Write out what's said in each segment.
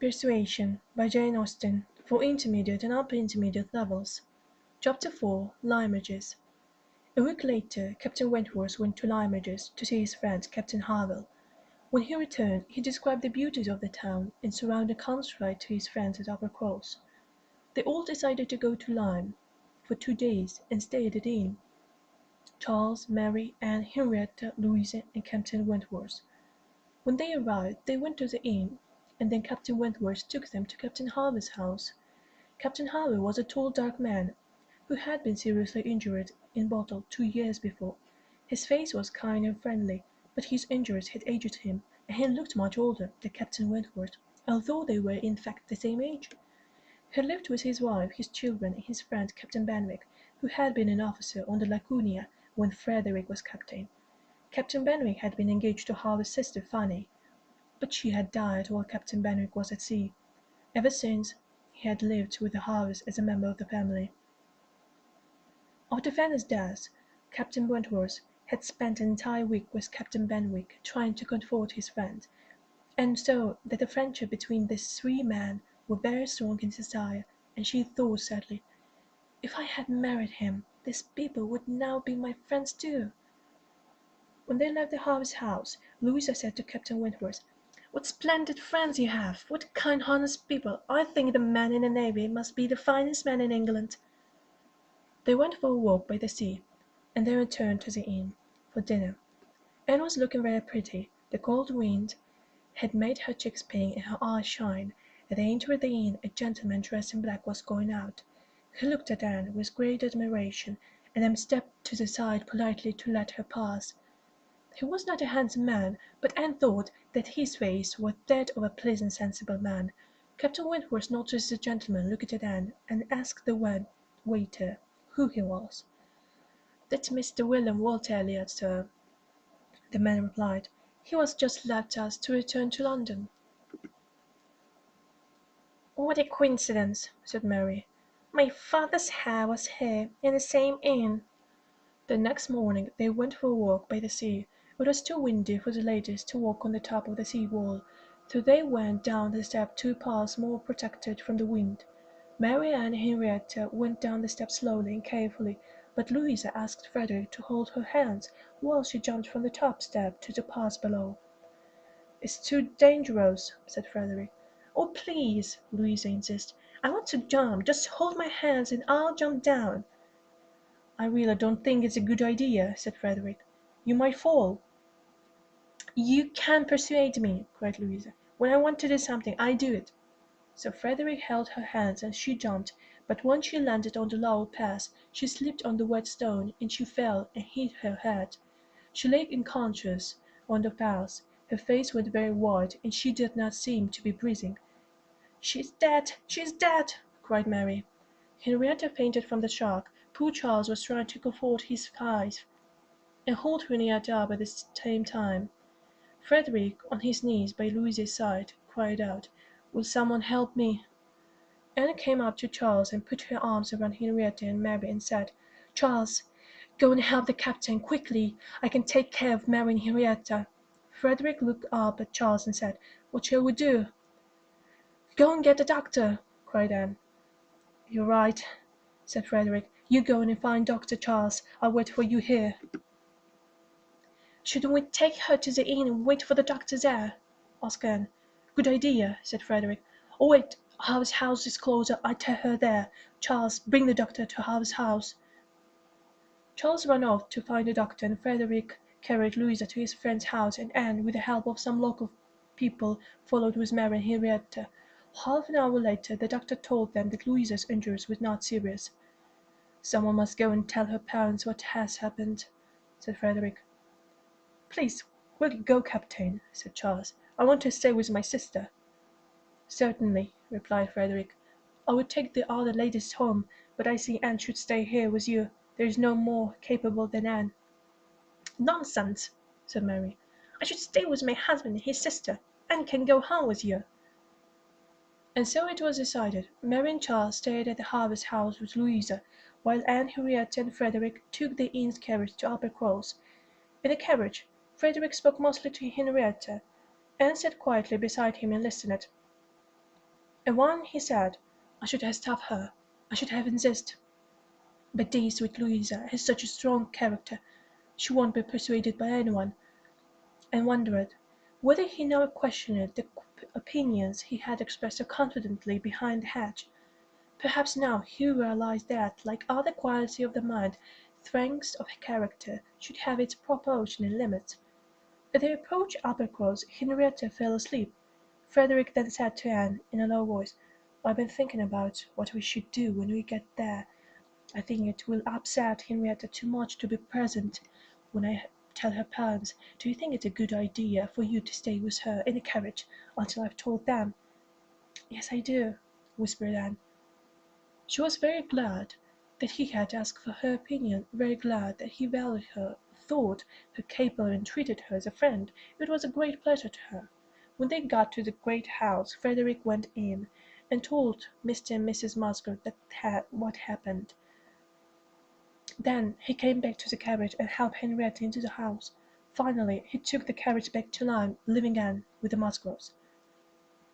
Persuasion by Jane Austen for intermediate and upper intermediate levels. Chapter 4 Limages. A week later, Captain Wentworth went to Limages to see his friend Captain Harville. When he returned, he described the beauties of the town and surrounding country to his friends at Uppercross. They all decided to go to Lyme for 2 days and stay at the inn. Charles, Mary, Anne, Henrietta, Louisa, and Captain Wentworth. When they arrived, they went to the inn, and then Captain Wentworth took them to Captain Harville's house. Captain Harville was a tall dark man, who had been seriously injured in battle 2 years before. His face was kind and friendly, but his injuries had aged him, and he looked much older than Captain Wentworth, although they were in fact the same age. He lived with his wife, his children, and his friend Captain Benwick, who had been an officer on the Laconia when Frederick was captain. Captain Benwick had been engaged to Harville's sister Fanny, but she had died while Captain Benwick was at sea. Ever since, he had lived with the Harvilles as a member of the family. After Fanny's death, Captain Wentworth had spent an entire week with Captain Benwick trying to comfort his friend, and so that the friendship between these three men was very strong in desire, and she thought sadly, "If I had married him, these people would now be my friends too." When they left the Harvilles' house, Louisa said to Captain Wentworth, "What splendid friends you have! What kind honest people! I think the men in the navy must be the finest men in England." They went for a walk by the sea, and then returned to the inn for dinner. Anne was looking very pretty. The cold wind had made her cheeks pink and her eyes shine. As they entered the inn, a gentleman dressed in black was going out. He looked at Anne with great admiration, and then stepped to the side politely to let her pass. He was not a handsome man, but Anne thought that his face was that of a pleasant, sensible man. Captain Wentworth noticed the gentleman looked at Anne, and asked the waiter who he was. "That's Mr. William Walter Elliot, sir," the man replied. "He has just left us to return to London." "What a coincidence," said Mary. "My father's hair was here, in the same inn." The next morning they went for a walk by the sea. It was too windy for the ladies to walk on the top of the sea wall, so they went down the step to paths more protected from the wind. Mary and Henrietta went down the steps slowly and carefully, but Louisa asked Frederick to hold her hands while she jumped from the top step to the paths below. "It's too dangerous," said Frederick. "Oh, please," Louisa insisted. "I want to jump. Just hold my hands and I'll jump down." "I really don't think it's a good idea," said Frederick. "You might fall." "You can't persuade me," cried Louisa. "When I want to do something, I do it." So Frederick held her hands and she jumped, but when she landed on the level path, she slipped on the wet stone, and she fell and hit her head. She lay unconscious on the path. Her face went very white, and she did not seem to be breathing. "She's dead! She's dead!" cried Mary. Henrietta fainted from the shock. Poor Charles was trying to comfort his wife and hold Henrietta up at the same time. Frederick, on his knees by Louisa's side, cried out, "Will someone help me?" Anne came up to Charles and put her arms around Henrietta and Mary and said, "Charles, go and help the captain, quickly. I can take care of Mary and Henrietta." Frederick looked up at Charles and said, "What shall we do?" "Go and get the doctor," cried Anne. "You're right," said Frederick. "You go and find Dr. Charles. I'll wait for you here." "Shouldn't we take her to the inn and wait for the doctor there?" asked Anne. "Good idea," said Frederick. "Oh, wait, Harvey's house is closer. I'll tell her there. Charles, bring the doctor to Harvey's house." Charles ran off to find the doctor, and Frederick carried Louisa to his friend's house, and Anne, with the help of some local people, followed with Mary and Henrietta. Half an hour later the doctor told them that Louisa's injuries were not serious. "Someone must go and tell her parents what has happened," said Frederick. "Please, will you go, Captain?" said Charles. "I want to stay with my sister." "Certainly," replied Frederick. "I would take the other ladies home, but I see Anne should stay here with you. There is no more capable than Anne." "Nonsense!" said Mary. "I should stay with my husband and his sister. Anne can go home with you." And so it was decided. Mary and Charles stayed at the Harvey's house with Louisa, while Anne, Henrietta, and Frederick took the inn's carriage to Uppercross. In the carriage, Frederick spoke mostly to Henrietta. Anne sat quietly beside him and listened. And one he said, I should have stopped her, I should have insisted. But dear sweet Louisa has such a strong character, she won't be persuaded by anyone, and wondered whether he now questioned the opinions he had expressed so confidently behind the hedge. Perhaps now he realized that, like other qualities of the mind, strength of character should have its proportion and limits. As they approached Uppercross, Henrietta fell asleep. Frederick then said to Anne, in a low voice, I've been thinking about what we should do when we get there. I think it will upset Henrietta too much to be present when I tell her parents. Do you think it's a good idea for you to stay with her in the carriage until I've told them? Yes, I do, whispered Anne. She was very glad that he had asked for her opinion, very glad that he valued her, thought her capable and treated her as a friend. It was a great pleasure to her. When they got to the great house, Frederick went in and told Mr. and Mrs. Musgrove what happened. Then he came back to the carriage and helped Henrietta into the house. Finally, he took the carriage back to Lyme, leaving Anne with the Musgroves.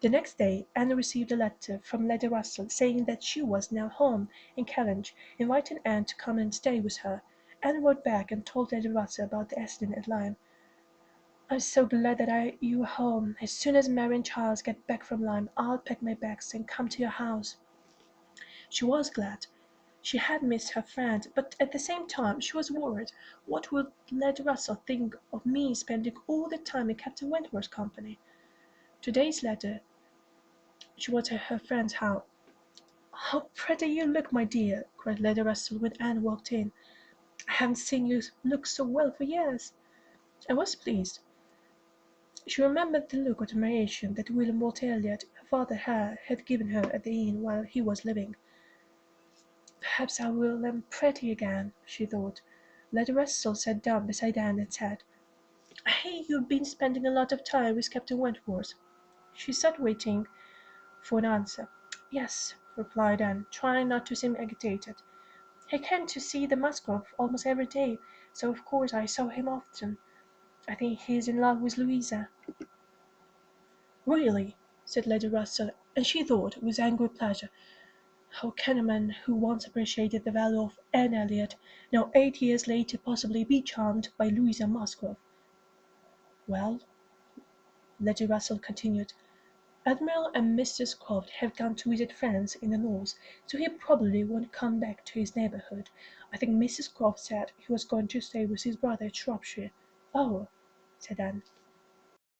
The next day Anne received a letter from Lady Russell saying that she was now home in Kellynch, inviting Anne to come and stay with her. Anne wrote back and told Lady Russell about the accident at Lyme. I'm so glad that you are home. As soon as Mary and Charles get back from Lyme, I'll pack my bags and come to your house. She was glad. She had missed her friend, but at the same time she was worried. What would Lady Russell think of me spending all the time in Captain Wentworth's company? 2 days later she was at her friend's house. "How pretty you look, my dear!" cried Lady Russell when Anne walked in. "I haven't seen you look so well for years." Anne was pleased. She remembered the look of admiration that William Walter Elliot, her father, had given her at the inn while he was living. "Perhaps I will am pretty again," she thought. Lady Russell sat down beside Anne and said, "I hear you've been spending a lot of time with Captain Wentworth." She sat waiting for an answer. "Yes," replied Anne, trying not to seem agitated. "He came to see the Musgrove almost every day, so of course I saw him often. I think he is in love with Louisa." "Really," said Lady Russell, and she thought, with angry pleasure, how can a man who once appreciated the value of Anne Elliot, now 8 years later possibly be charmed by Louisa Musgrove? "Well," Lady Russell continued, "Admiral and Mrs. Croft have gone to visit friends in the north, so he probably won't come back to his neighbourhood. I think Mrs. Croft said he was going to stay with his brother at Shropshire." "Oh," said Anne.